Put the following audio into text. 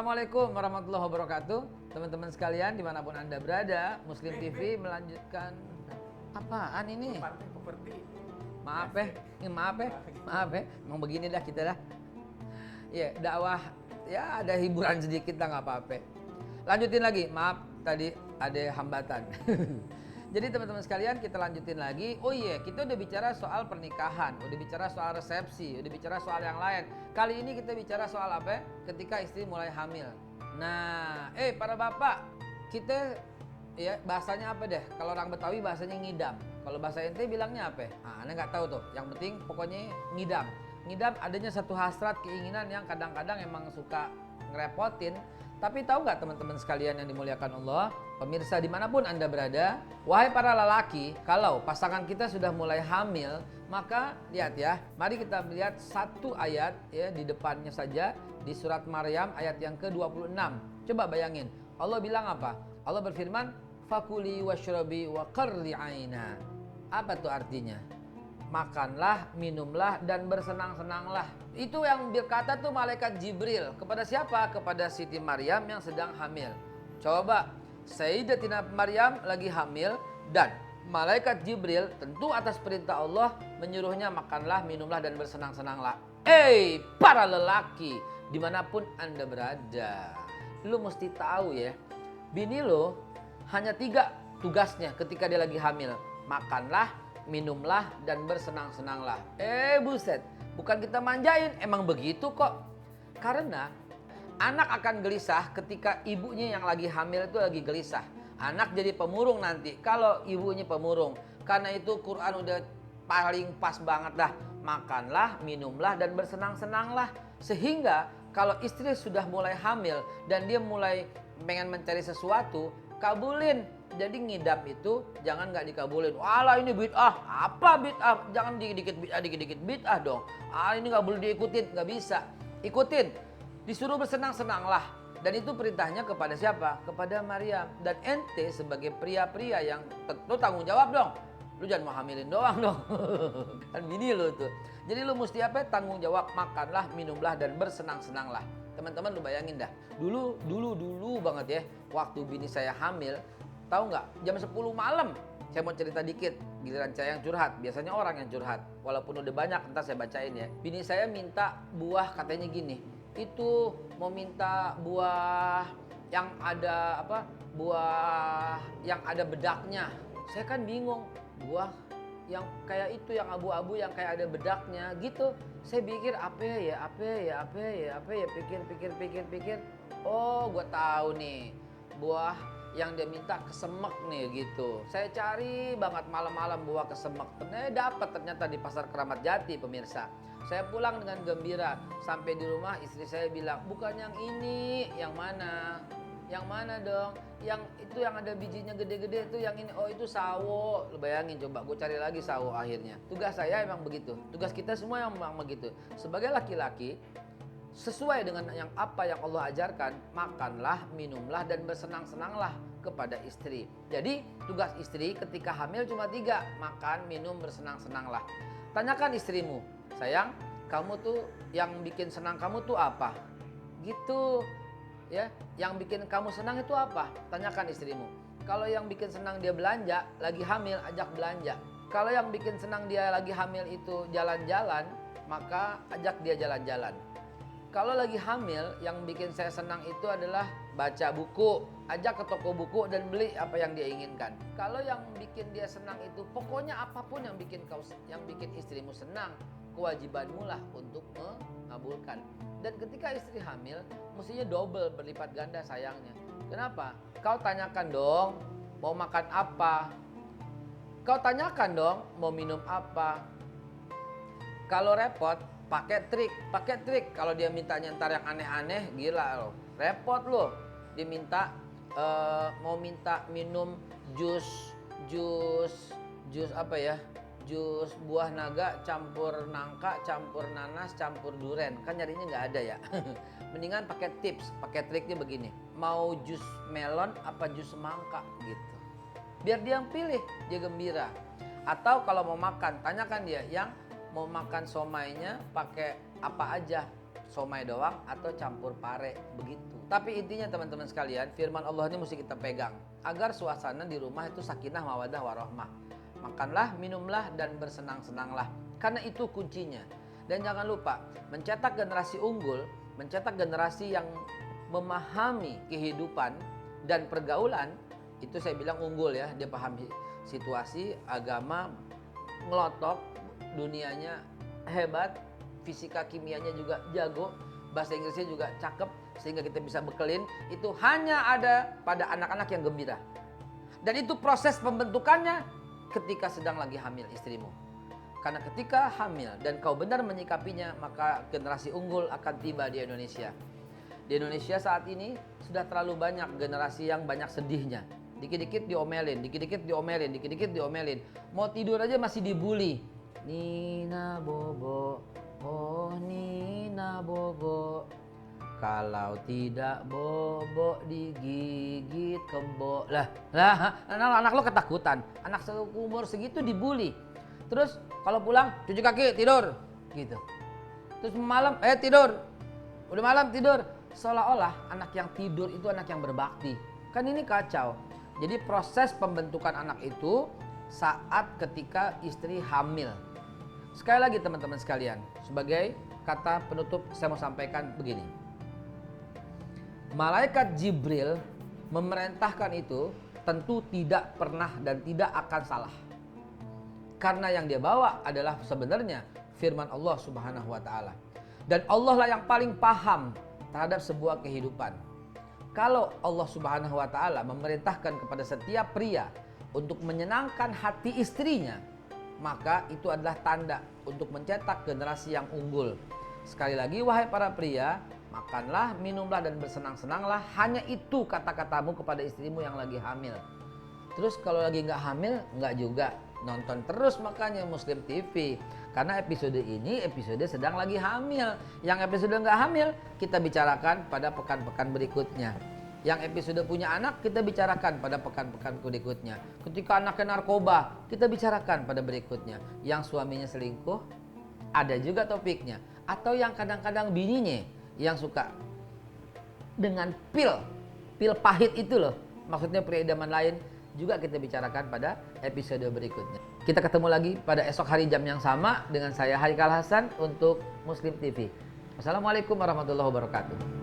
Assalamualaikum warahmatullahi wabarakatuh. Teman-teman sekalian dimanapun Anda berada, Muslim TV melanjutkan apaan ini? Maaf ya. Emang begini dah kita dah. Ya, dakwah ya ada hiburan sedikit lah nggak apa-apa. Lanjutin lagi, maaf tadi ada hambatan. Jadi teman-teman sekalian kita lanjutin lagi. Oh iya, kita udah bicara soal pernikahan, udah bicara soal resepsi, udah bicara soal yang lain. Kali ini kita bicara soal apa? Ketika istri mulai hamil. Nah, para bapak, kita ya bahasanya apa deh? Kalau orang Betawi bahasanya ngidam. Kalau bahasa ente bilangnya apa? Nah, Anda nggak tahu tuh. Yang penting pokoknya ngidam. Ngidam adanya satu hasrat keinginan yang kadang-kadang emang suka ngerepotin. Tapi tahu nggak teman-teman sekalian yang dimuliakan Allah, pemirsa dimanapun Anda berada, wahai para lelaki, kalau pasangan kita sudah mulai hamil, maka lihat ya, mari kita melihat satu ayat ya di depannya saja di surat Maryam ayat yang ke-26. Coba bayangin, Allah bilang apa? Allah berfirman, fakuli washrabi wa qarri aina. Apa tuh artinya? Makanlah, minumlah, dan bersenang-senanglah. Itu yang berkata tuh malaikat Jibril. Kepada siapa? Kepada Siti Maryam yang sedang hamil. Coba, Sayyidatina Maryam lagi hamil dan malaikat Jibril tentu atas perintah Allah menyuruhnya makanlah, minumlah, dan bersenang-senanglah. Para lelaki, dimanapun Anda berada, lu mesti tahu ya, bini lo hanya 3 tugasnya ketika dia lagi hamil. Makanlah, minumlah, dan bersenang-senanglah. Buset, bukan kita manjain, emang begitu kok. Karena anak akan gelisah ketika ibunya yang lagi hamil itu lagi gelisah. Anak jadi pemurung nanti kalau ibunya pemurung. Karena itu Quran udah paling pas banget dah. Makanlah, minumlah, dan bersenang-senanglah. Sehingga kalau istri sudah mulai hamil dan dia mulai pengen mencari sesuatu, kabulin. Jadi ngidam itu jangan nggak dikabulin. Walah ini bid'ah. Apa bid'ah? Jangan dikit-dikit bid'ah dong. Ini nggak boleh diikutin, nggak bisa. Ikutin. Disuruh bersenang-senanglah. Dan itu perintahnya kepada siapa? Kepada Maryam. Dan ente sebagai pria-pria yang tentu tanggung jawab dong. Lu jangan mau hamilin doang dong. Kan bini lu tuh. Jadi lu mesti apa? Tanggung jawab, makanlah, minumlah, dan bersenang-senanglah. Teman-teman lu bayangin dah. Dulu banget ya. Waktu bini saya hamil. Tahu nggak? Jam 10 malam. Saya mau cerita dikit. Giliran saya yang curhat. Biasanya orang yang curhat. Walaupun udah banyak, ntar saya bacain ya. Bini saya minta buah katanya gini. Itu mau minta buah yang ada apa? Buah yang ada bedaknya. Saya kan bingung. Buah yang kayak itu, yang abu-abu, yang kayak ada bedaknya gitu. Saya pikir apa ya, pikir. Oh, gue tahu nih. Buah yang dia minta kesemek nih gitu. Saya cari banget malam-malam buah kesemek. Dapat ternyata di pasar Keramat Jati pemirsa. Saya pulang dengan gembira. Sampai di rumah istri saya bilang, bukan yang ini, yang mana? Yang mana dong? Yang itu yang ada bijinya gede-gede itu yang ini. Oh itu sawo. Lu bayangin coba, gue cari lagi sawo akhirnya. Tugas saya emang begitu. Tugas kita semua yang memang begitu. Sebagai laki-laki, sesuai dengan apa yang Allah ajarkan, makanlah, minumlah, dan bersenang-senanglah kepada istri. Jadi tugas istri ketika hamil cuma 3, makan, minum, bersenang-senanglah. Tanyakan istrimu, sayang, kamu tuh yang bikin senang kamu tuh apa? Gitu ya, yang bikin kamu senang itu apa? Tanyakan istrimu. Kalau yang bikin senang dia belanja, lagi hamil, ajak belanja. Kalau yang bikin senang dia lagi hamil itu jalan-jalan, maka ajak dia jalan-jalan. Kalau lagi hamil, yang bikin saya senang itu adalah baca buku. Ajak ke toko buku dan beli apa yang dia inginkan. Kalau yang bikin dia senang itu, pokoknya apapun yang bikin istrimu senang, kewajibanmu lah untuk mengabulkan. Dan ketika istri hamil, mestinya double, berlipat ganda sayangnya. Kenapa? Kau tanyakan dong, mau makan apa? Kau tanyakan dong, mau minum apa? Kalau repot, pakai trik. Kalau dia mintanya ntar yang aneh-aneh, gila loh. Repot loh. Dia minta mau minta minum jus apa ya? Jus buah naga campur nangka, campur nanas, campur duren. Kan nyarinya nggak ada ya. Mendingan pakai tips, pakai triknya begini. Mau jus melon apa jus semangka gitu. Biar dia yang pilih, dia gembira. Atau kalau mau makan, tanyakan dia yang mau makan somainya pakai apa aja. somai doang atau campur pare begitu. Tapi intinya teman-teman sekalian, firman Allah ini mesti kita pegang agar suasana di rumah itu sakinah mawaddah warahmah. Makanlah, minumlah dan bersenang-senanglah. Karena itu kuncinya. Dan jangan lupa, mencetak generasi unggul, mencetak generasi yang memahami kehidupan dan pergaulan, itu saya bilang unggul ya. Dia paham situasi, agama, ngelotok, dunianya hebat, fisika kimianya juga jago, bahasa Inggrisnya juga cakep, sehingga kita bisa bekelin. Itu hanya ada pada anak-anak yang gembira. Dan itu proses pembentukannya ketika sedang lagi hamil istrimu. Karena ketika hamil dan kau benar menyikapinya, maka generasi unggul akan tiba di Indonesia. Di Indonesia saat ini sudah terlalu banyak generasi yang banyak sedihnya. Dikit-dikit diomelin, dikit-dikit diomelin, dikit-dikit diomelin. Mau tidur aja masih dibully. Nina Bobo, oh Nina Bobo, kalau tidak bobo digigit kebo. Lah, anak lo ketakutan. Anak seumur segitu dibully. Terus kalau pulang cuci kaki, tidur gitu. Terus malam tidur. Udah malam tidur. Seolah-olah anak yang tidur itu anak yang berbakti. Kan ini kacau. Jadi proses pembentukan anak itu saat ketika istri hamil. Sekali lagi teman-teman sekalian, sebagai kata penutup saya mau sampaikan begini. Malaikat Jibril memerintahkan itu tentu tidak pernah dan tidak akan salah. Karena yang dia bawa adalah sebenarnya firman Allah Subhanahu wa taala. Dan Allah lah yang paling paham terhadap sebuah kehidupan. Kalau Allah Subhanahu wa taala memerintahkan kepada setiap pria untuk menyenangkan hati istrinya, maka itu adalah tanda untuk mencetak generasi yang unggul. Sekali lagi, wahai para pria, makanlah, minumlah dan bersenang-senanglah. Hanya itu kata-katamu kepada istrimu yang lagi hamil. Terus kalau lagi nggak hamil, nggak juga. Nonton terus makanya Muslim TV. Karena episode ini episode sedang lagi hamil. Yang episode nggak hamil, kita bicarakan pada pekan-pekan berikutnya. Yang episode punya anak, kita bicarakan pada pekan-pekan berikutnya. Ketika anaknya narkoba, kita bicarakan pada berikutnya. Yang suaminya selingkuh, ada juga topiknya. Atau yang kadang-kadang bininya yang suka dengan pil pahit itu loh. Maksudnya pria idaman lain, juga kita bicarakan pada episode berikutnya. Kita ketemu lagi pada esok hari jam yang sama dengan saya Haikal Hasan untuk Muslim TV. Wassalamualaikum warahmatullahi wabarakatuh.